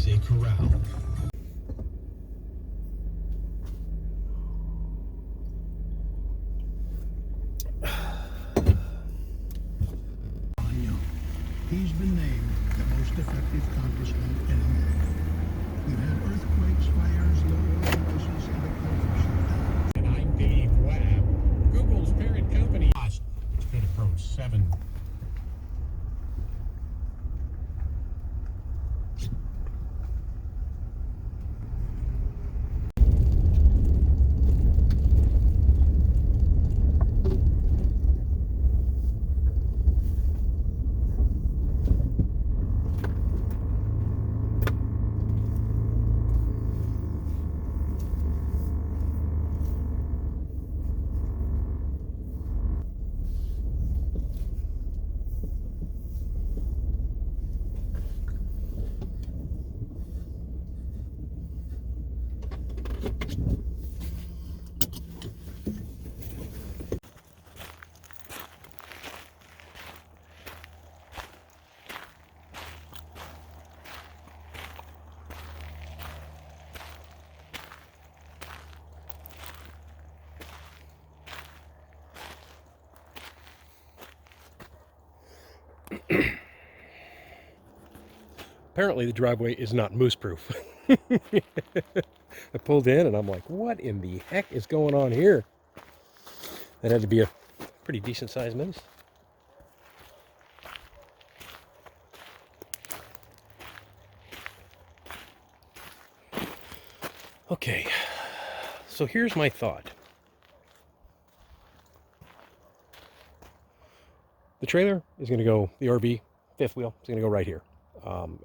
is a corral. He's been named the most effective congressman in America. We've had earthquakes, fires, low oil prices, and a culture shutdown. And I'm Dave Webb. Google's parent company could approach 7. Apparently the driveway is not moose-proof. I pulled in and I'm like, what in the heck is going on here? That had to be a pretty decent sized moose. Okay, so here's my thought. The trailer is going to go, the RV, fifth wheel, is going to go right here.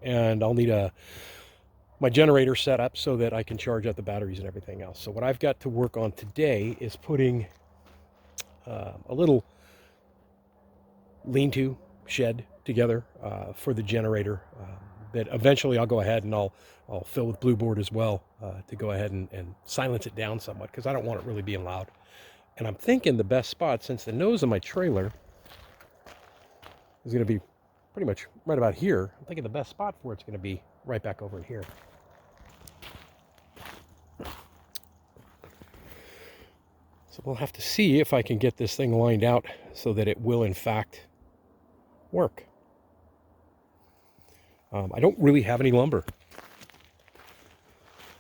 And I'll need my generator set up so that I can charge up the batteries and everything else. So what I've got to work on today is putting a little lean-to shed together for the generator that eventually I'll go ahead and I'll fill with blue board as well to go ahead and silence it down somewhat, because I don't want it really being loud. And I'm thinking the best spot, since the nose of my trailer is going to be pretty much right about here, I'm thinking the best spot for it's going to be right back over in here. So we'll have to see if I can get this thing lined out so that it will in fact work. I don't really have any lumber,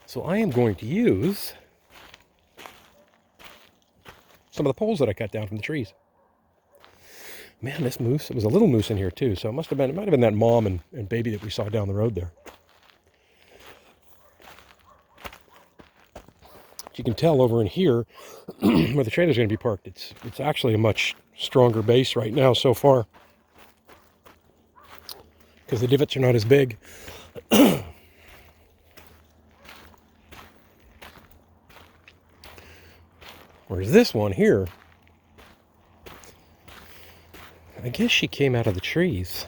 so I am going to use some of the poles that I cut down from the trees. Man, this moose, it was a little moose in here too, so it might have been that mom and baby that we saw down the road there. As you can tell over in here, where the trailer's going to be parked, it's actually a much stronger base right now so far, because the divots are not as big. Whereas this one here, I guess she came out of the trees.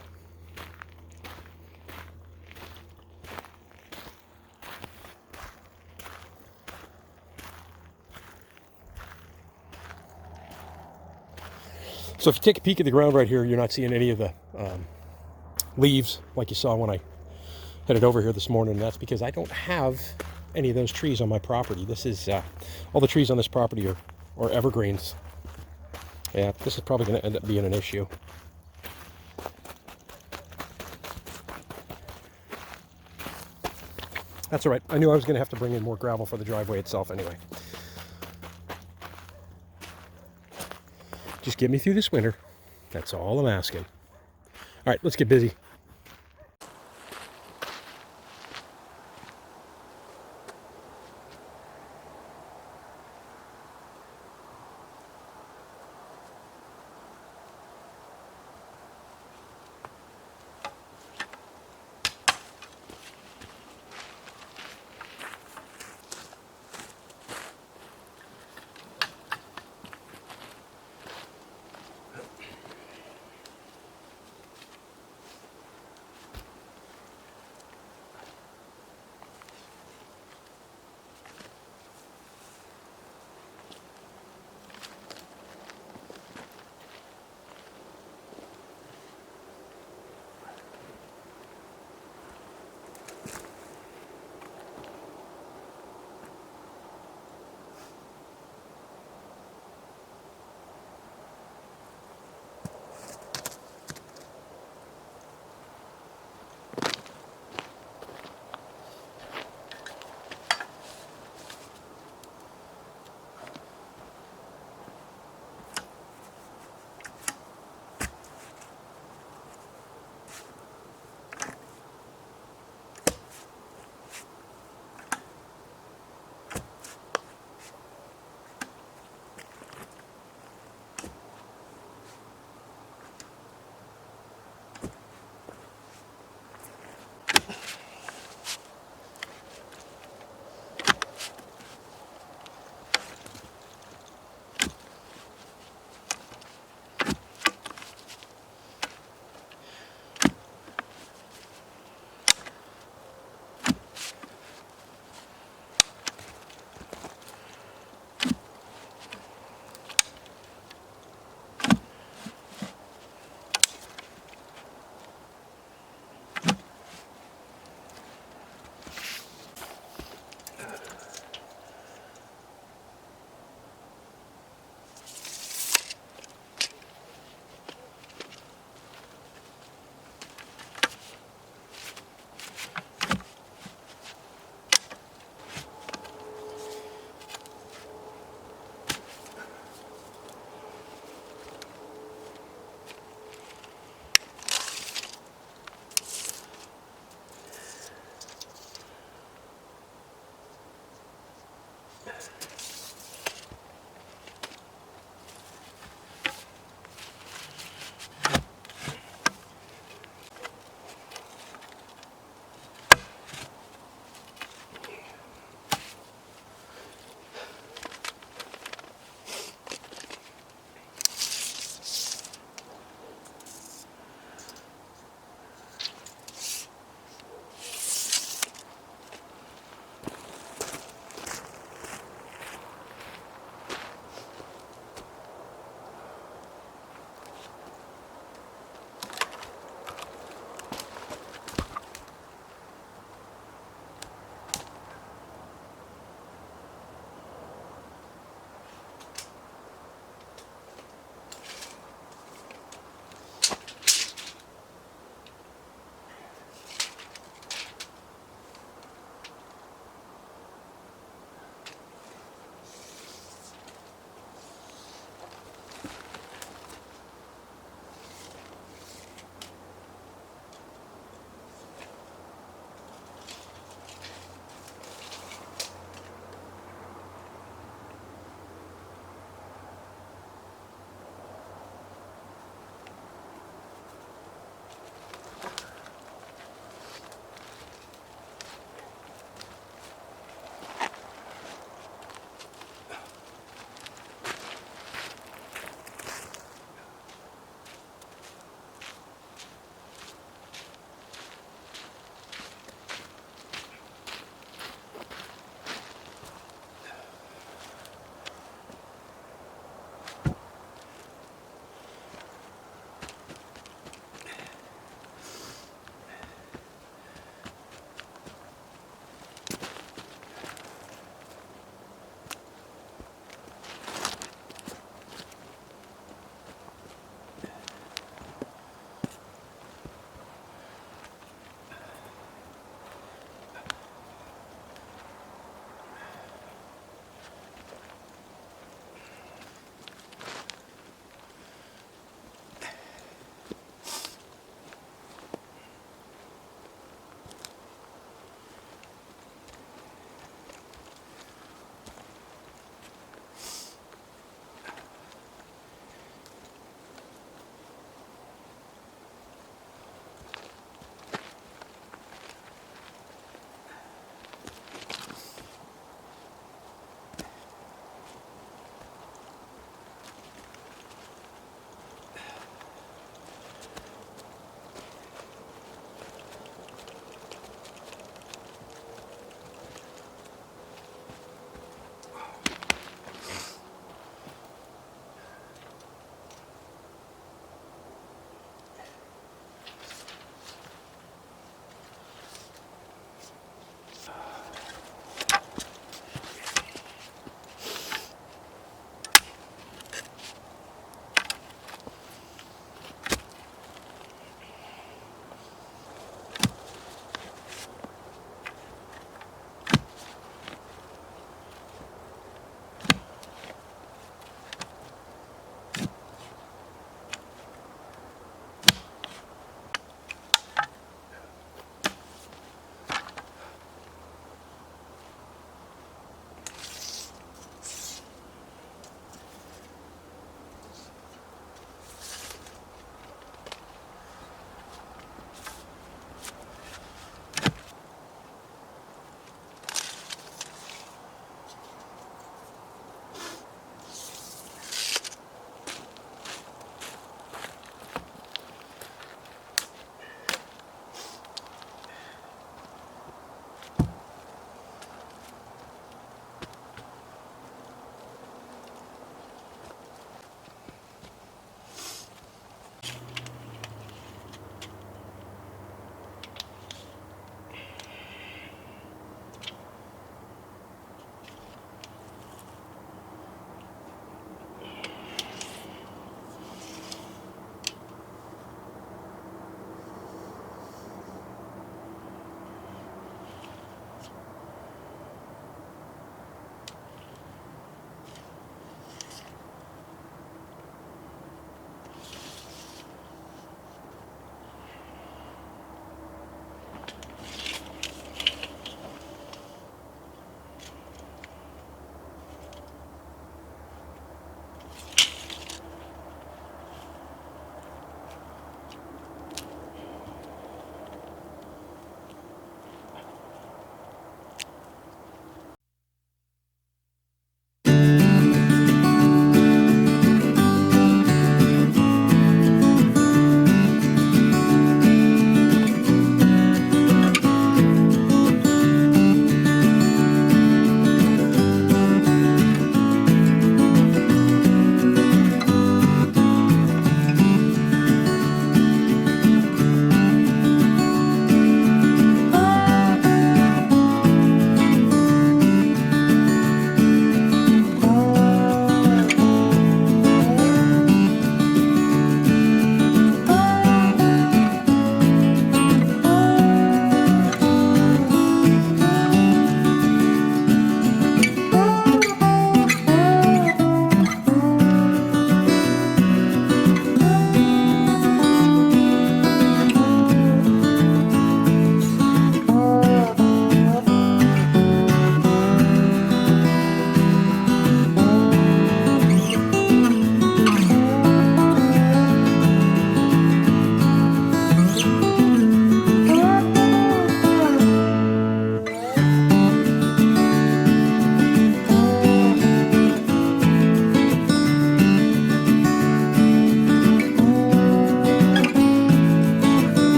So if you take a peek at the ground right here, you're not seeing any of the leaves like you saw when I headed over here this morning. And that's because I don't have any of those trees on my property. This is, all the trees on this property are evergreens. Yeah, this is probably going to end up being an issue. That's all right. I knew I was going to have to bring in more gravel for the driveway itself anyway. Just get me through this winter. That's all I'm asking. All right, let's get busy.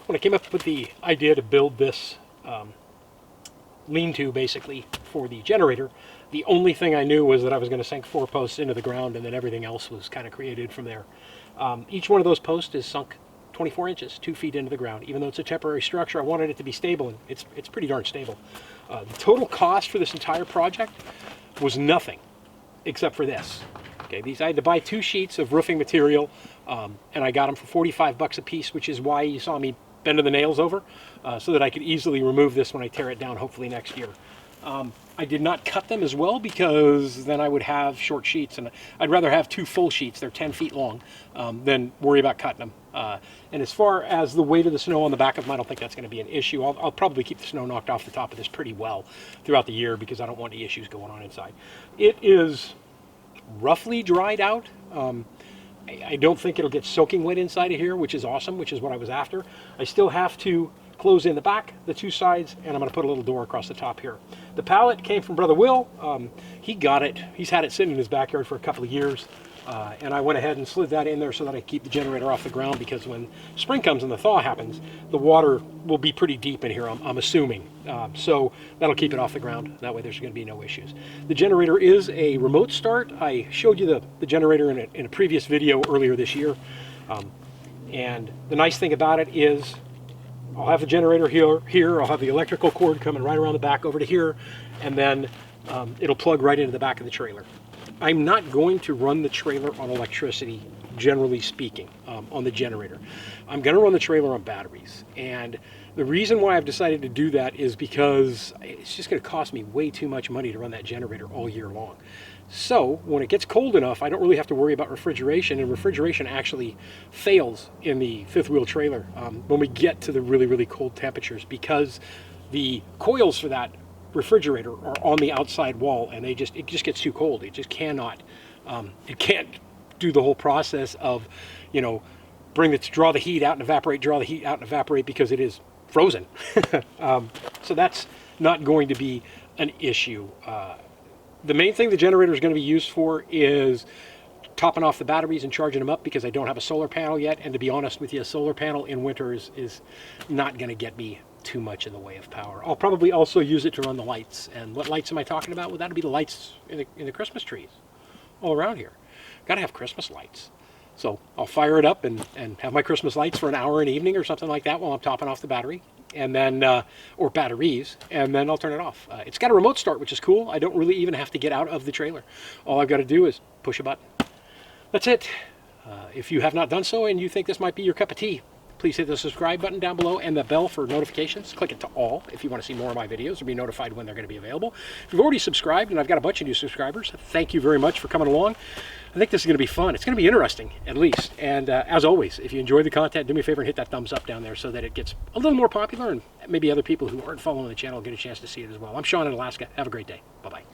when I came up with the idea to build this lean-to basically for the generator, the only thing I knew was that I was going to sink 4 posts into the ground, and then everything else was kind of created from there. Each one of those posts is sunk 24 inches, 2 feet into the ground. Even though it's a temporary structure, I wanted it to be stable, and it's pretty darn stable. The total cost for this entire project was nothing except for this. Okay, I had to buy 2 sheets of roofing material, and I got them for 45 bucks a piece, which is why you saw me bending the nails over, so that I could easily remove this when I tear it down, hopefully next year. I did not cut them as well because then I would have short sheets, and I'd rather have 2 full sheets, they're 10 feet long, than worry about cutting them. And as far as the weight of the snow on the back of them, I don't think that's going to be an issue. I'll probably keep the snow knocked off the top of this pretty well throughout the year because I don't want any issues going on inside. It is roughly dried out. I don't think it'll get soaking wet inside of here, which is awesome, which is what I was after. I still have to close in the back, the 2 sides, and I'm going to put a little door across the top here. The pallet came from Brother Will. He got it. He's had it sitting in his backyard for a couple of years, and I went ahead and slid that in there so that I keep the generator off the ground, because when spring comes and the thaw happens, the water will be pretty deep in here, I'm assuming. So that'll keep it off the ground. That way there's going to be no issues. The generator is a remote start. I showed you the generator in a previous video earlier this year. And the nice thing about it is I'll have the generator here, I'll have the electrical cord coming right around the back over to here, and then it'll plug right into the back of the trailer. I'm not going to run the trailer on electricity, generally speaking, on the generator. I'm going to run the trailer on batteries, and the reason why I've decided to do that is because it's just going to cost me way too much money to run that generator all year long. So when it gets cold enough, I don't really have to worry about refrigeration, and refrigeration actually fails in the fifth wheel trailer when we get to the really, really cold temperatures, because the coils for that refrigerator are on the outside wall, and it just gets too cold. It just cannot, it can't do the whole process of, you know, draw the heat out and evaporate, draw the heat out and evaporate, because it is frozen. So that's not going to be an issue. The main thing the generator is going to be used for is topping off the batteries and charging them up, because I don't have a solar panel yet, and to be honest with you, a solar panel in winter is not going to get me too much in the way of power. I'll probably also use it to run the lights. And what lights am I talking about? Well, that'll be the lights in the Christmas trees all around here. Got to have Christmas lights. So I'll fire it up and have my Christmas lights for an hour an evening or something like that while I'm topping off the battery, and then or batteries, and then I'll turn it off. It's got a remote start, which is cool. I don't really even have to get out of the trailer. All I've got to do is push a button. That's it. If you have not done so and you think this might be your cup of tea, please hit the subscribe button down below and the bell for notifications. Click it to all if you want to see more of my videos or be notified when they're going to be available. If you've already subscribed, and I've got a bunch of new subscribers, thank you very much for coming along. I think this is going to be fun. It's going to be interesting, at least. And as always, if you enjoy the content, do me a favor and hit that thumbs up down there so that it gets a little more popular, and maybe other people who aren't following the channel get a chance to see it as well. I'm Sean in Alaska. Have a great day. Bye-bye.